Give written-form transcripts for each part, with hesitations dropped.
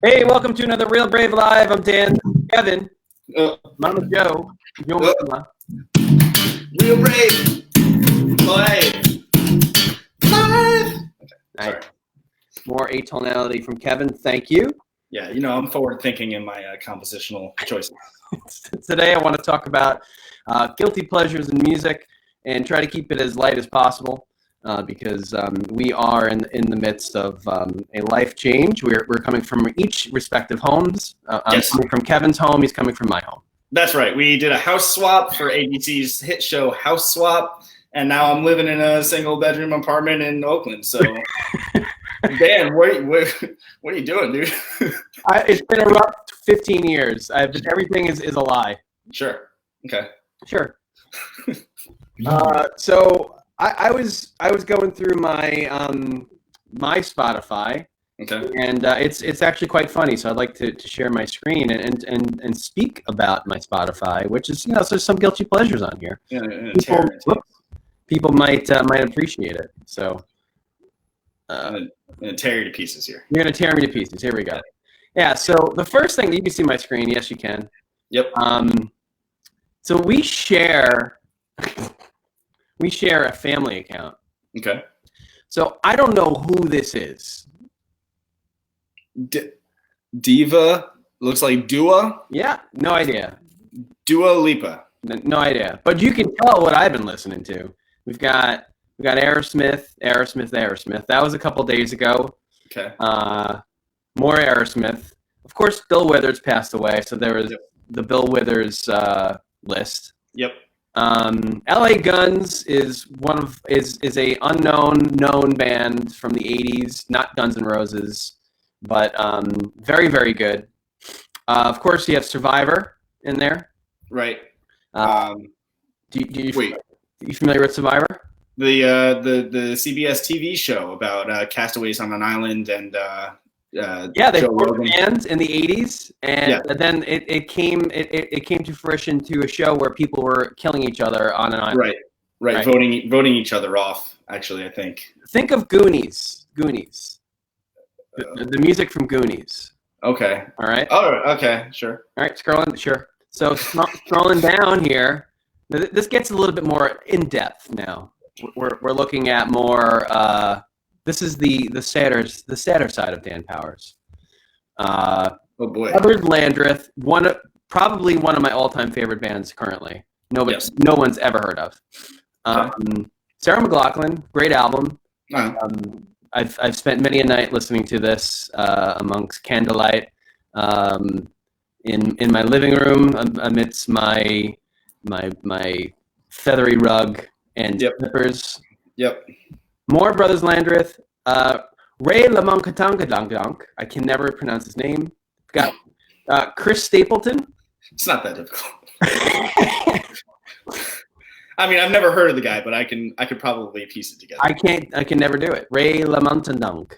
Hey, welcome to another Real Brave Live. I'm Dan, Kevin, Mama Joe, Mama. Real Brave Live. Nice. More atonality from Kevin. Thank you. Yeah, I'm forward thinking in my compositional choices. Today, I want to talk about guilty pleasures in music and try to keep it as light as possible because we are in the midst of a life change. We're coming from each respective homes. I'm coming from Kevin's home. He's coming from my home. That's right. We did a house swap for ABC's hit show House Swap, and now I'm living in a single bedroom apartment in Oakland. So, Dan, what are you doing, dude? It's been a rough 15 years. Everything is a lie. Sure. Okay. Sure. So I was going through my my Spotify. Okay. And it's actually quite funny. So I'd like to share my screen and speak about my Spotify, which is so there's some guilty pleasures on here. Yeah, people might appreciate it. So I'm gonna tear you to pieces here. You're gonna tear me to pieces. Here we go. Yeah. So the first thing, you can see my screen. Yes, you can. Yep. So we share a family account. Okay. So I don't know who this is. Diva looks like Dua. Yeah, no idea. Dua Lipa. No idea. But you can tell what I've been listening to. We've got Aerosmith. That was a couple days ago. Okay. More Aerosmith. Of course, Bill Withers passed away, so there was the Bill Withers list. Yep. LA Guns is is a known band from the 80s, not Guns N' Roses, but very, very good. Of course, you have Survivor in there. Right. Wait. Are you familiar with Survivor? The CBS TV show about castaways on an island and they formed bands in the 80s, and then it came to fruition to a show where people were killing each other on an island. Right. Voting each other off. Actually, I think. Think of Goonies. The music from Goonies. Okay. All right. Oh, okay. Sure. All right. Scrolling. Sure. So scrolling down here, this gets a little bit more in depth now. We're looking at more. This is the sadder side of Dan Powers. Oh boy. Brothers Landreth, probably one of my all-time favorite bands currently. No one's ever heard of. Sarah McLachlan, great album. I've spent many a night listening to this amongst candlelight in my living room amidst my feathery rug and slippers. Yep. More Brothers Landreth. Ray Lamonkadonk. I can never pronounce his name. Got Chris Stapleton. It's not that difficult. I mean, I've never heard of the guy, but I could probably piece it together. I can never do it. Ray Lamonkadonk.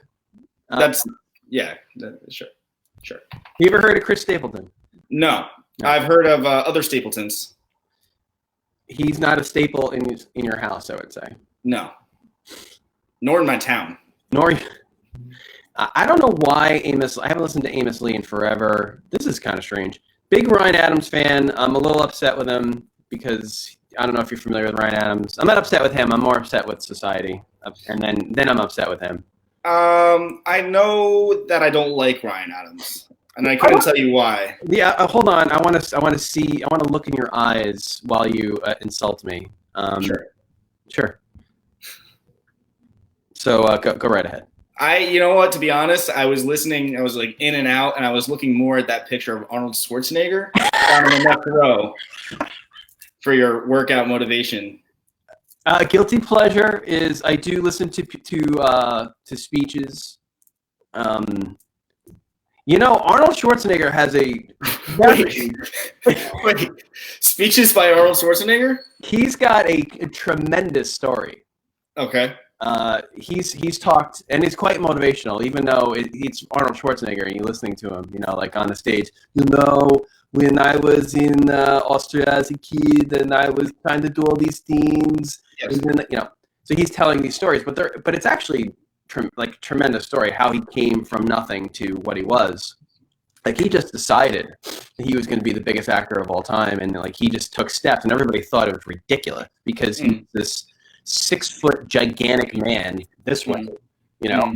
Sure. You ever heard of Chris Stapleton? No. I've heard of other Stapletons. He's not a staple in your house, I would say. No. Nor in my town. I don't know why I haven't listened to Amos Lee in forever. This is kind of strange. Big Ryan Adams fan. I'm a little upset with him because I don't know if you're familiar with Ryan Adams. I'm not upset with him. I'm more upset with society. And then I'm upset with him. I know that I don't like Ryan Adams, and I couldn't tell you why. Yeah, hold on. I want to look in your eyes while you insult me. Sure. So go right ahead. You know what? To be honest, I was listening. I was like in and out, and I was looking more at that picture of Arnold Schwarzenegger down in the next row for your workout motivation. Guilty pleasure is I do listen to speeches. Arnold Schwarzenegger has a wait, speeches by Arnold Schwarzenegger. He's got a tremendous story. Okay. He's talked, and it's quite motivational, even though it's Arnold Schwarzenegger and you're listening to him, like on the stage, when I was in Austria as a kid and I was trying to do all these things, and then, so he's telling these stories, but it's actually tremendous story, how he came from nothing to what he was. like he just decided that he was going to be the biggest actor of all time, and like he just took steps, and everybody thought it was ridiculous because he's this 6-foot gigantic man this way, you know.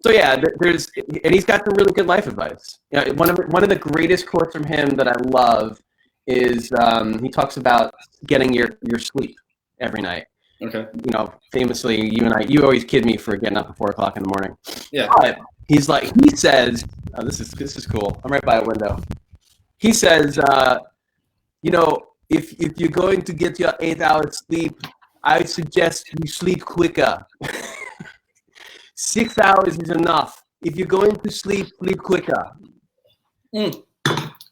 So yeah, there's, and he's got some really good life advice. You know, one of the greatest quotes from him that I love is he talks about getting your sleep every night. Okay. You know, famously, you always kid me for getting up at 4 o'clock in the morning. Yeah. But he says, oh, this is cool. I'm right by a window. He says, you know, if you're going to get your 8 hours sleep, I suggest you sleep quicker. 6 hours is enough. If you're going to sleep quicker.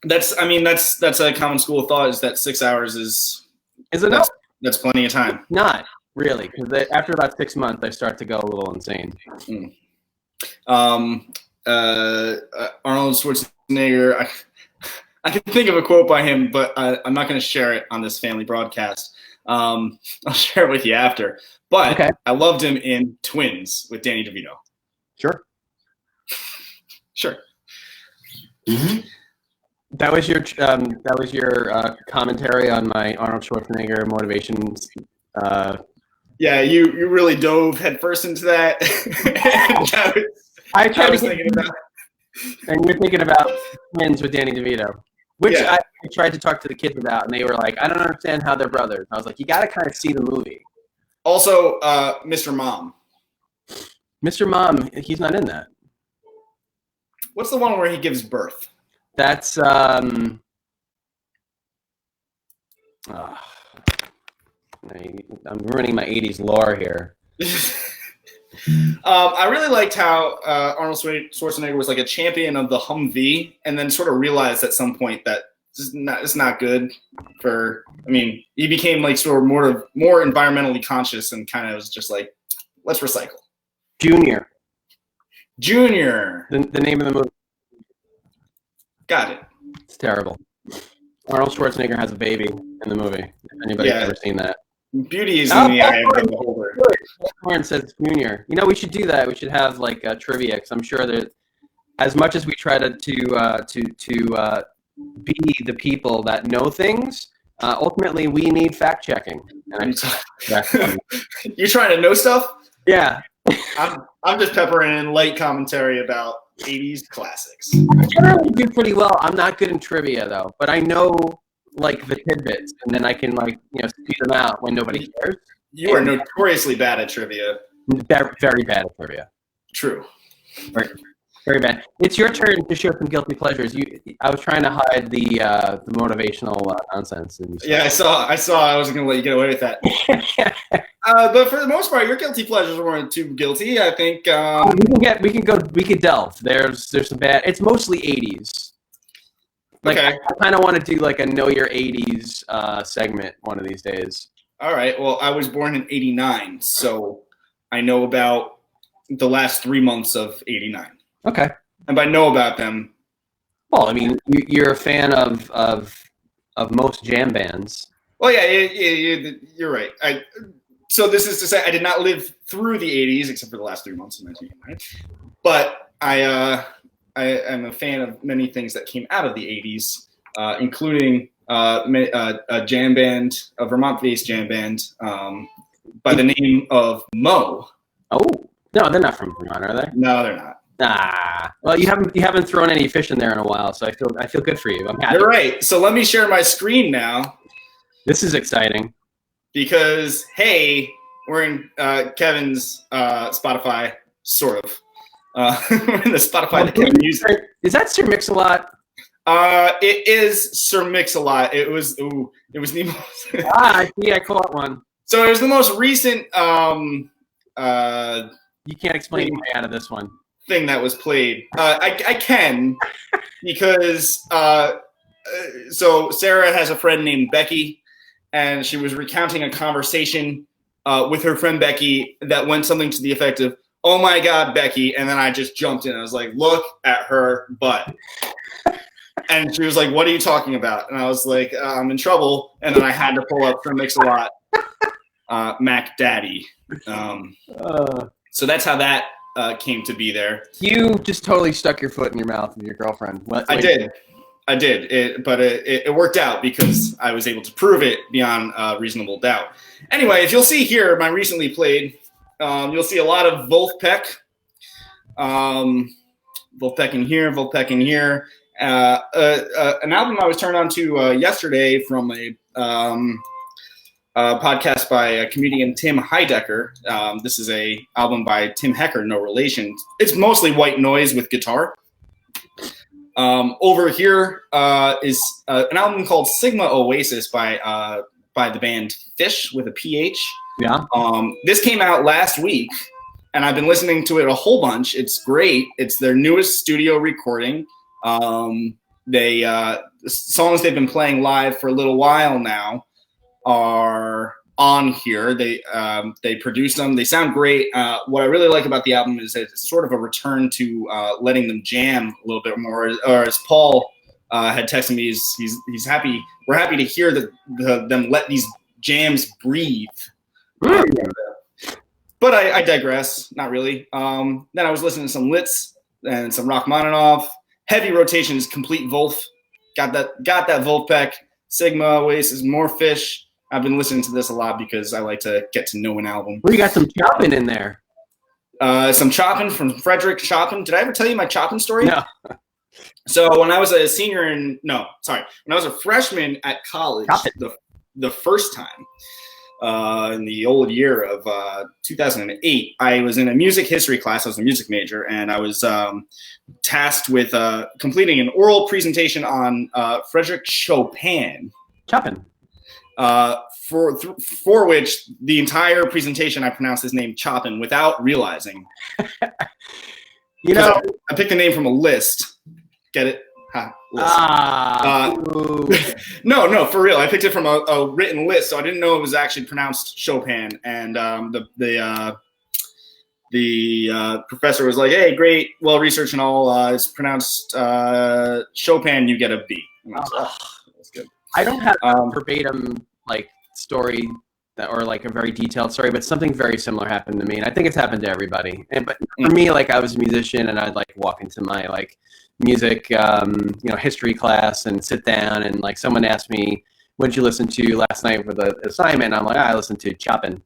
That's a common school of thought, is that 6 hours is enough. That's plenty of time. Not really, because after about 6 months, I start to go a little insane. Arnold Schwarzenegger. I can think of a quote by him, but I'm not going to share it on this family broadcast. I'll share it with you after. But okay. I loved him in Twins with Danny DeVito. Sure. Mm-hmm. That was your commentary on my Arnold Schwarzenegger motivations. Yeah, you really dove headfirst into that. I was thinking about, and you're thinking about Twins with Danny DeVito, which I tried to talk to the kids about, and they were like, "I don't understand how they're brothers." I was like, "You got to kind of see the movie." Also, Mr. Mom. Mr. Mom, he's not in that. What's the one where he gives birth? That's I'm ruining my 80s lore here. I really liked how Arnold Schwarzenegger was like a champion of the Humvee, and then sort of realized at some point that it's not good for. I mean, he became like sort of more environmentally conscious and kind of was just like, let's recycle. Junior. The name of the movie. Got it. It's terrible. Arnold Schwarzenegger has a baby in the movie. If anybody's ever seen that. Beauty is in the eye of the beholder. Lauren says Junior. You know, we should do that. We should have like trivia, because I'm sure that as much as we try to be the people that know things, ultimately we need fact checking. You're trying to know stuff? Yeah. I'm just peppering in light commentary about 80s classics. I generally do pretty well. I'm not good in trivia though, but I know like the tidbits, and then I can speed them out when nobody cares. You are notoriously bad at trivia. Very bad at trivia. True. Very, very bad. It's your turn to show some guilty pleasures. I was trying to hide the motivational nonsense. Yeah, I saw. I wasn't going to let you get away with that. But for the most part, your guilty pleasures weren't too guilty. I think we could delve. There's some bad. It's mostly 80s. Like, okay. I kind of want to do like a Know Your 80s segment one of these days. All right. Well, I was born in 89, so I know about the last 3 months of 89. Okay. And by know about them, well, I mean, you're a fan of most jam bands. Well, yeah, you're right. So this is to say, I did not live through the 80s except for the last 3 months of 1989. But I am a fan of many things that came out of the 80s, including a jam band, a Vermont-based jam band by the name of Mo. Oh, no, they're not from Vermont, are they? No, they're not. Ah, well, you haven't thrown any fish in there in a while, so I feel good for you. I'm happy. You're right. So let me share my screen now. This is exciting. Because hey, we're in Kevin's Spotify, sort of. We're in the Spotify that Kevin uses. Is that Sir Mix-a-Lot? It is Sir Mix-a-Lot. It was the most. I see. I caught one. So it was the most recent. You can't explain your way out of this one. Thing that was played. I can, because so Sarah has a friend named Becky, and she was recounting a conversation with her friend Becky that went something to the effect of, "Oh my God, Becky!" And then I just jumped in. I was like, "Look at her butt." And she was like, "What are you talking about?" And I was like, "I'm in trouble." And then I had to pull up Sir Mix-a-Lot, Mac Daddy. So that's how that came to be there. You just totally stuck your foot in your mouth with your girlfriend. I did. But it worked out because I was able to prove it beyond reasonable doubt. Anyway, if you'll see here, my recently played, you'll see a lot of Vulfpeck. Vulfpeck in here, Vulfpeck in here. An album I was turned on to yesterday from a podcast by comedian Tim Heidecker. This is a album by Tim Hecker, no relation. It's mostly white noise with guitar. Over here is an album called Sigma Oasis by the band Fish with a PH. Yeah. This came out last week, and I've been listening to it a whole bunch. It's great. It's their newest studio recording. The songs they've been playing live for a little while now are on here. They produced them. They sound great. What I really like about the album is that it's sort of a return to letting them jam a little bit more. Or as Paul had texted me, he's happy. We're happy to hear that them let these jams breathe. But I digress. Not really. Then I was listening to some Litz and some Rachmaninoff. Heavy rotations, complete Wolf. Got that Vulfpeck, Sigma Oasis, more Fish. I've been listening to this a lot because I like to get to know an album. Well, you got some chopping in there. Some chopping from Frederick Chopin. Did I ever tell you my chopping story? No. So when I was a senior when I was a freshman at college, the first time, in the old year of 2008, I was in a music history class. I was a music major, and I was tasked with completing an oral presentation on Frederick Chopin. Chopping. For which the entire presentation I pronounced his name Chopin without realizing. I picked the name from a list. Get it? List. No, for real. I picked it from a written list, so I didn't know it was actually pronounced Chopin. And the professor was like, "Hey, great, well researched and all. It's pronounced Chopin. You get a B." And I was like, that's good. I don't have a verbatim story or a very detailed story, but something very similar happened to me, and I think it's happened to everybody. But for me, I was a musician, and I'd walk into my music history class and sit down, and someone asked me, "What did you listen to last night for the assignment?" And I'm like, I listened to Chopin.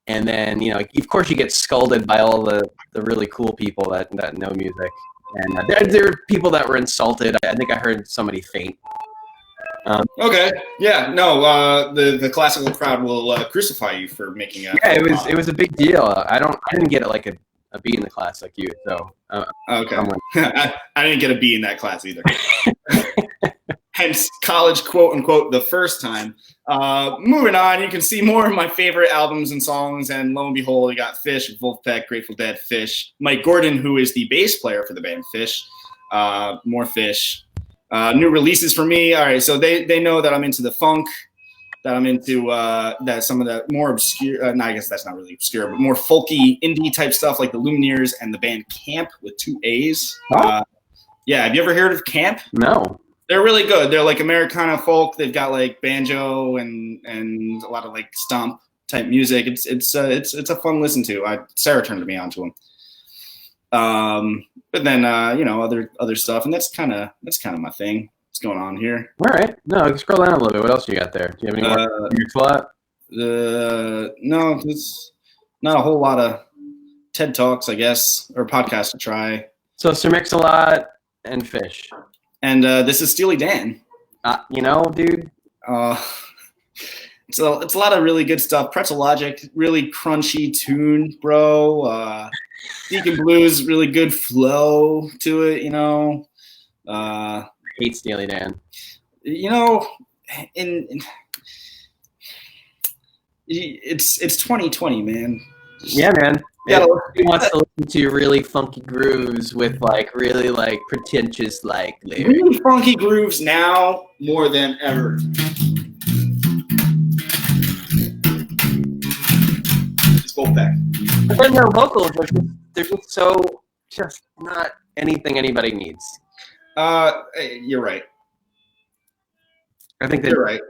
And then of course you get scolded by all the really cool people that know music, and there are people that were insulted. I think I heard somebody faint. Okay. Yeah. No. The classical crowd will crucify you for making a. Yeah, it was a big deal. I didn't get it a B in the class like you. So. Okay. I didn't get a B in that class either. Hence, college, quote unquote, the first time. Moving on, you can see more of my favorite albums and songs, and lo and behold, you got Fish, Vulfpeck, Grateful Dead, Fish, Mike Gordon, who is the bass player for the band Fish, more Fish. New releases for me. All right, so they know that I'm into the funk, that I'm into that some of the more obscure. No, I guess that's not really obscure, but more folky indie type stuff like the Lumineers and the band Camp with 2 A's. Huh? Yeah, have you ever heard of Camp? No. They're really good. They're Americana folk. They've got banjo and a lot of stomp type music. It's a fun listen to. Sarah turned me on to them. But then other stuff, and that's kind of my thing. What's going on here? All right. No, scroll down a little bit. What else you got there? Do you have any more in your slot? No, it's not a whole lot of TED Talks, I guess, or podcasts to try. So Sir Mix-a-Lot and Fish. And this is Steely Dan. Dude. It's a lot of really good stuff. Pretzel Logic, really crunchy tune, bro. Deacon Blues, really good flow to it. I hate Steely Dan. It's 2020, man. Yeah, man. He wants to listen to really funky grooves with really pretentious lyrics. Really funky grooves now more than ever. It's Vulfpeck. But then their vocals they're just not anything anybody needs. You're right. I think you're right.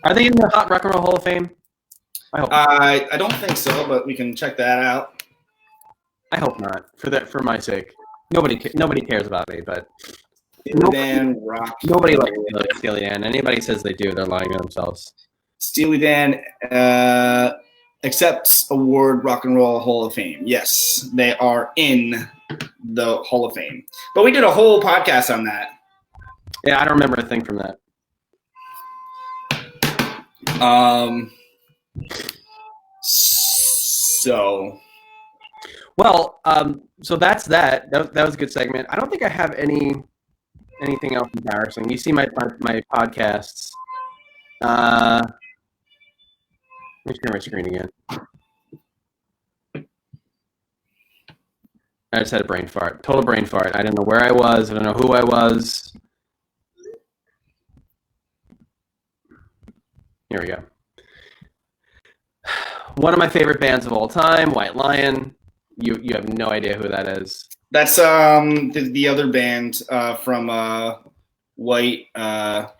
Are they in the Hot Rock and Roll Hall of Fame? I hope. I don't think so, but we can check that out. I hope not. For my sake. Nobody cares about me, but Steely Dan rock. nobody likes Steely Dan. Anybody says they do, they're lying to themselves. Steely Dan accepts award Rock and Roll Hall of Fame. Yes, they are in the Hall of Fame. But we did a whole podcast on that. Yeah, I don't remember a thing from that. So that's that. That was a good segment. I don't think I have anything else embarrassing. You see my podcasts. Let me share my screen again. I just had a brain fart. Total brain fart. I don't know where I was. I don't know who I was. Here we go. One of my favorite bands of all time, White Lion. You have no idea who that is. that's the other band from White. What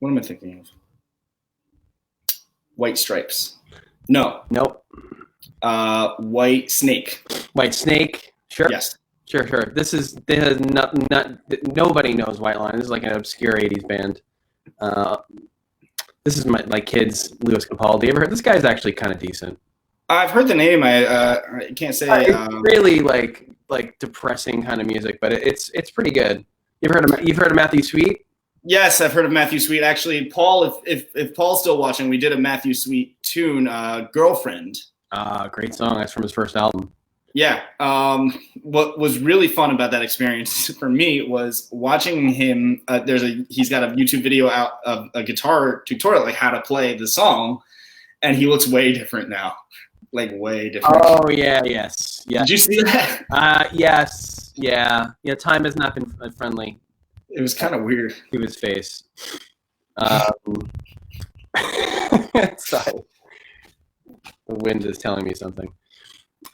am I thinking of? White Stripes. No. Nope. White Snake. White Snake. Sure. Yes. Sure. Nobody knows White Lion. This is like an obscure 80s band. This is my kids, Lewis Capaldi. You ever heard? This guy's actually kind of decent. I've heard the name. I can't say. It's really like depressing kind of music, but it's pretty good. You've heard of Matthew Sweet? Yes, I've heard of Matthew Sweet. Actually, Paul, if Paul's still watching, we did a Matthew Sweet tune, "Girlfriend." Great song. That's from his first album. Yeah. What was really fun about that experience for me was watching him. He's got a YouTube video out of a guitar tutorial, like how to play the song, and he looks way different now, like way different. Oh yeah, yes, yeah. Did you see that? Yes, yeah. Time has not been friendly It was kind of weird. to his face. Sorry, the wind is telling me something.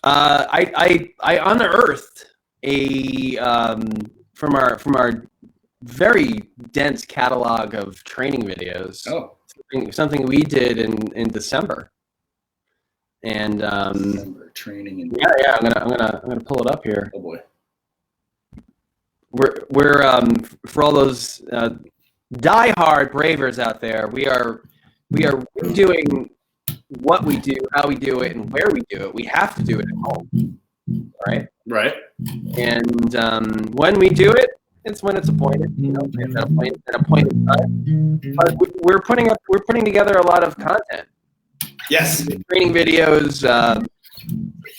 I unearthed from our very dense catalog of training videos. Oh, Something we did in December, and December training and yeah. I'm gonna pull it up here. oh boy. We're for all those diehard bravers out there, we are doing what we do, how we do it, and where we do it. We have to do it at home, right? Right. And when we do it, it's when it's appointed. At an appointed time. But we're putting together a lot of content. Yes. Training videos,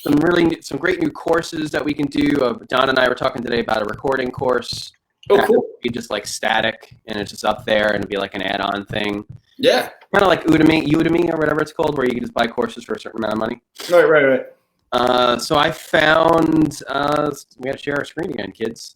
some great new courses that we can do. Don and I were talking today about a recording course. Oh, cool. Be just like static, and it's just up there, and it'd be like an add-on thing. Yeah. Kind of like Udemy or whatever it's called, where you can just buy courses for a certain amount of money. Right. So I found we got to share our screen again, kids.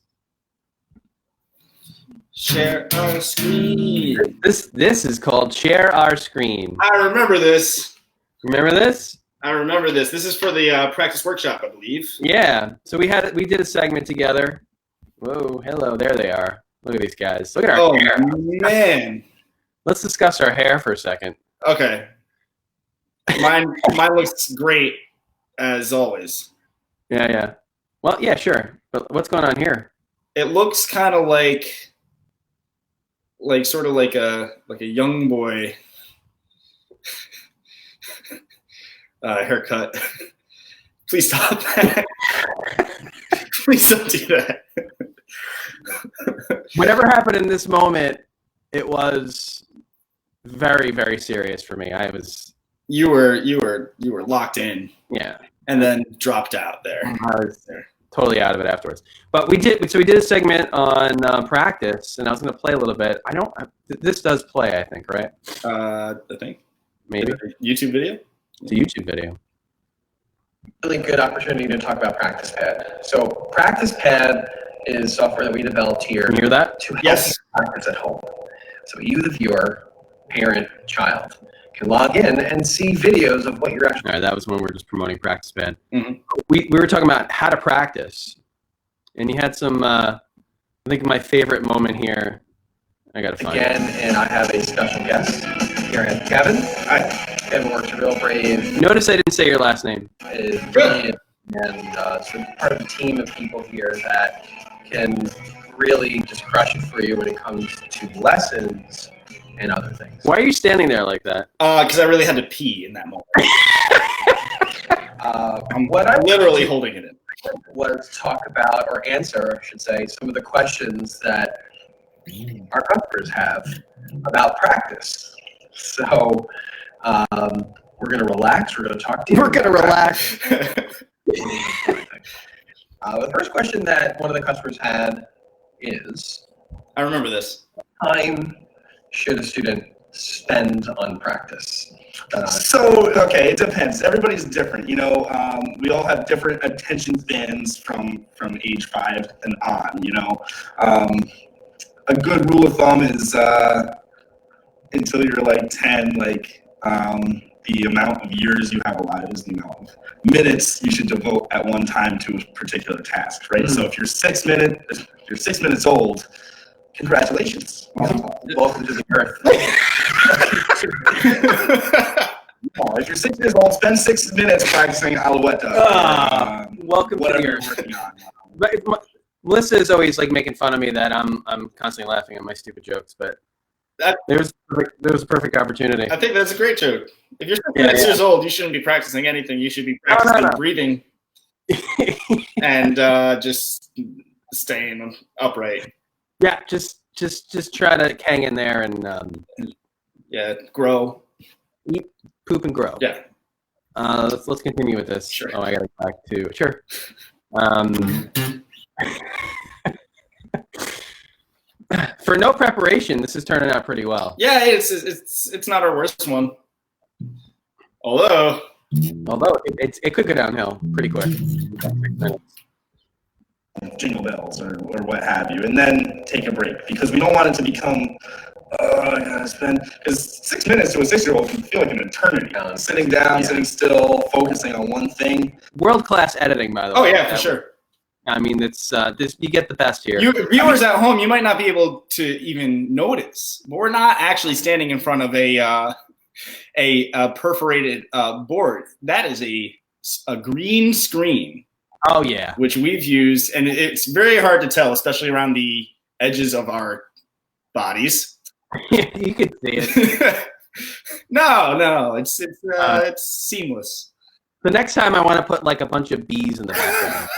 Share our screen. This is called Share Our Screen. I remember this. Remember this? I remember this. This is for the practice workshop, I believe. Yeah. So we did a segment together. Whoa, hello, there they are. Look at these guys. Look at our hair. Man. Let's discuss our hair for a second. Okay. Mine looks great as always. Yeah. Well, yeah, sure. But what's going on here? It looks kind of like sort of like a young boy haircut. Please stop that. Please don't do that. Whatever happened in this moment, it was very, very serious for me. You were locked in. Yeah. And then dropped out there. I was totally out of it afterwards. But we did a segment on practice, and I was going to play a little bit. This does play, I think, right? I think. Maybe. YouTube video? It's a YouTube video. Really good opportunity to talk about Practice Pad. So Practice Pad is software that we developed here Can you hear that? to help Yes. you practice at home. So you, the viewer, parent, child, can log in and see videos of what you're actually. All right, that was when we were just promoting Practice Pad. Mhm. We were talking about how to practice, and you had some. I think my favorite moment here. I gotta find Again, and I have a special guest here, Kevin. Hi. Kevin works for Real Brave. Notice I didn't say your last name. Is brilliant and so part of the team of people here that can really just crush it for you when it comes to lessons and other things. Why are you standing there like that? Because I really had to pee in that moment. I'm literally holding it in. Was talk about or answer, I should say, some of the questions that our customers have about practice. So we're going to relax. We're going to talk to you. We're going to relax. The first question that one of the customers had is, I remember this. time should a student spend on practice? Okay, it depends. Everybody's different. You know, we all have different attention spans from age 5 and on. You know, a good rule of thumb is until you're like 10, like the amount of years you have alive is the amount of minutes you should devote at one time to a particular task, right? So if you're 6 minutes old, congratulations. Welcome to the earth. If you're 6 years old, spend 6 minutes practicing Alouette. Welcome to the whatever you're earth. working on. But Melissa is always like making fun of me that I'm constantly laughing at my stupid jokes, but there was a perfect opportunity. I think that's a great joke. If you're 6 years old, you shouldn't be practicing anything. You should be practicing breathing and just staying upright. Yeah, just try to hang in there and grow. Eat, poop, and grow. Yeah. Let's continue with this. Sure. Oh, I gotta go back to sure. For no preparation, this is turning out pretty well. Yeah, it's not our worst one. Although it could go downhill pretty quick. Jingle bells or what have you, and then take a break because we don't want it to become I gotta spend, because 6 minutes to a 6-year-old can feel like an eternity. Sitting down, sitting still, focusing on one thing. World-class editing, by the way. Oh yeah, for sure. I mean, it's this you get the best here. Viewers at home, you might not be able to even notice, but we're not actually standing in front of a perforated board. That is a green screen. Oh yeah, which we've used, and it's very hard to tell, especially around the edges of our bodies. You can see it. No, it's seamless. The next time I want to put like a bunch of bees in the background.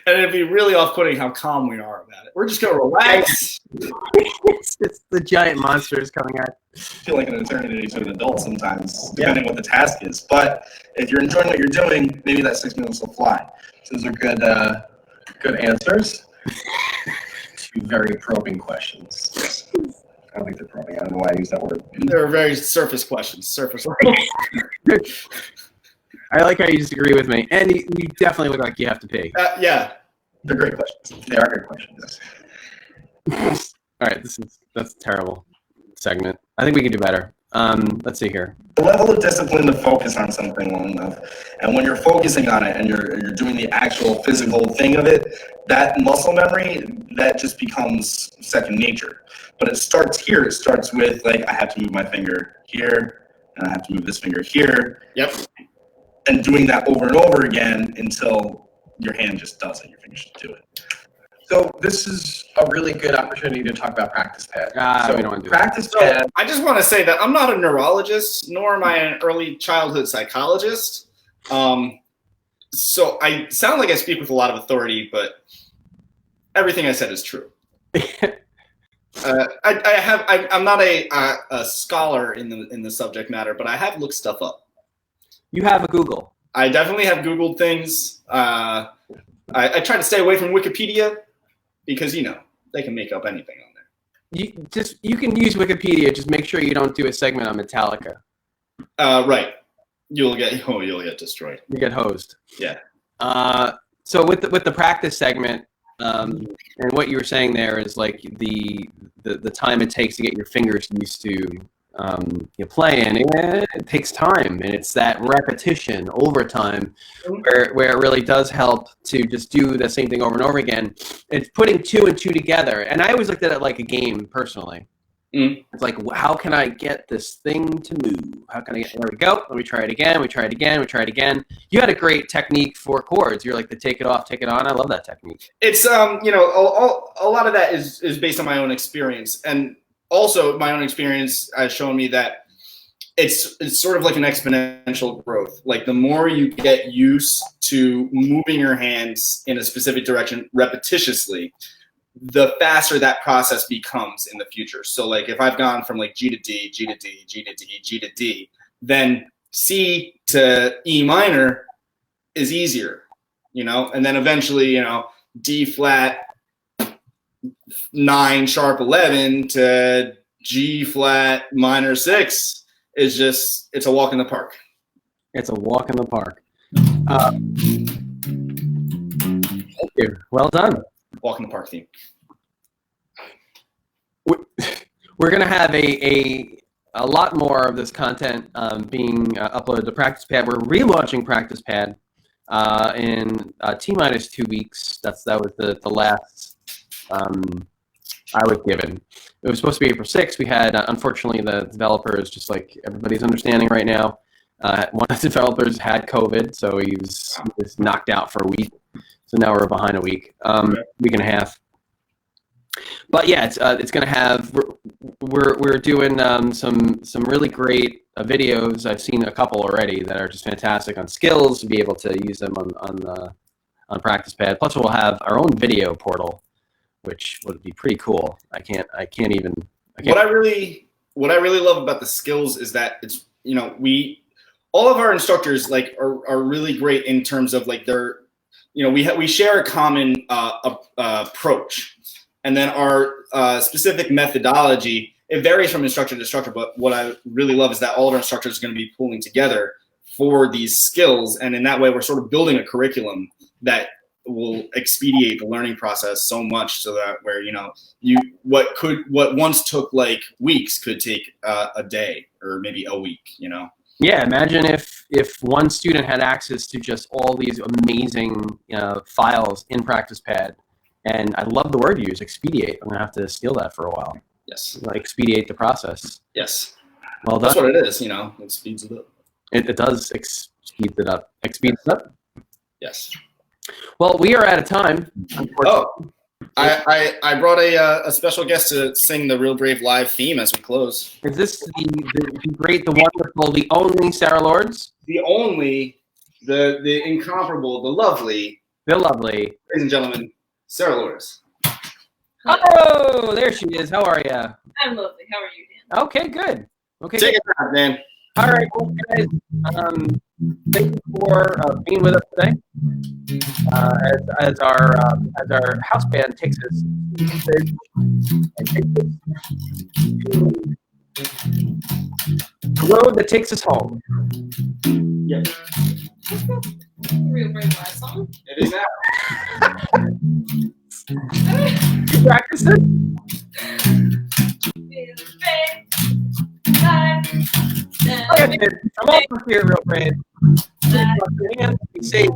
And it'd be really off-putting how calm we are about it. We're just gonna relax. It's the giant monsters coming out. I feel like an eternity to an adult sometimes, depending what the task is. But if you're enjoying what you're doing, maybe that 6 minutes will fly. So those are good answers to very probing questions. I don't think they're probing. I don't know why I use that word. They're very surface questions. Surface. I like how you disagree with me, and you definitely look like you have to pee. Yeah, they're great questions. They are good questions. All right, that's a terrible segment. I think we can do better. Let's see here. The level of discipline to focus on something long enough, and when you're focusing on it and you're doing the actual physical thing of it, that muscle memory, that just becomes second nature. But it starts here. It starts with like I have to move my finger here, and I have to move this finger here. Yep. And doing that over and over again until your hand just does it. Your fingers just do it. So this is a really good opportunity to talk about practice pad. We don't want to do practice So pad. I just want to say that I'm not a neurologist, nor am I an early childhood psychologist. So I sound like I speak with a lot of authority, but everything I said is true. I'm not a scholar in the subject matter, but I have looked stuff up. You have a Google. I definitely have Googled things. I try to stay away from Wikipedia because they can make up anything on there. You can use Wikipedia. Just make sure you don't do a segment on Metallica. Right. You'll get destroyed. You get hosed. Yeah. So with the practice segment, and what you were saying there is like the time it takes to get your fingers used to playing. It takes time, and it's that repetition over time where it really does help to just do the same thing over and over again. It's putting two and two together, and I always looked at it like a game personally. Mm. It's like, how can I get this thing to move? How can I get, there we go. Let me try it again. We try it again. We try it again. You had a great technique for chords. You're like the take it off, take it on. I love that technique. It's, you know, a lot of that is based on my own experience. And also my own experience has shown me that it's sort of like an exponential growth. Like the more you get used to moving your hands in a specific direction repetitiously, the faster that process becomes in the future. So like if I've gone from like G to D, G to D, G to D, G to D, then C to E minor is easier, you know, and then eventually, you know, D flat 9 sharp 11 to G flat minor 6 is just, it's a walk in the park. It's a walk in the park. Thank you. Well done. Walk in the park theme. We're going to have a lot more of this content being uploaded to Practice Pad. We're relaunching Practice Pad in T-minus 2 weeks. That was the last I was given. It was supposed to be April 6th. We had, unfortunately, the developers, just like everybody's understanding right now, one of the developers had COVID, so he was knocked out for a week. So now we're behind a week, week and a half. But yeah, it's going to have. We're doing some really great videos. I've seen a couple already that are just fantastic on skills to be able to use them on Practice Pad. Plus, we'll have our own video portal, which would be pretty cool. I can't. What I really love about the skills is that it's, you know, all of our instructors like are really great in terms of like their, you know, we share a common approach. And then our specific methodology, it varies from instructor to instructor, but what I really love is that all of our instructors are going to be pulling together for these skills. And in that way, we're sort of building a curriculum that will expedite the learning process so much so that where, you know, what once took like weeks could take a day or maybe a week, you know? Yeah, imagine if one student had access to just all these amazing files in Practice Pad. And I love the word you use, expedite. I'm going to have to steal that for a while. Yes. Like expedite the process. Yes. Well done. That's what it is, you know, it speeds it up. It does speed it up. Speeds it up? Yes. Well, we are out of time. Oh, I brought a special guest to sing the Real Brave Live theme as we close. Is this the great, the wonderful, the only Sarah Lords? The only, the incomparable, the lovely, Ladies and gentlemen, Sarah Lourdes. Oh, there she is. How are you? I'm lovely. How are you, Dan? Okay, good. Okay, Take it out, man. All right, well, guys, thank you for being with us today. As our house band takes us the road that takes us home. Yep. Real Brave Live song. It is now. You practice it? Real Brave Live. Like I said, I'm also here, Real Brave. Be safe.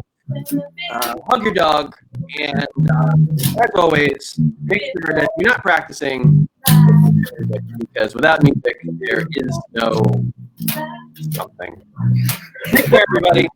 Hug your dog, and as always, make sure that you're not practicing, because without music, there is no something. Take care, everybody.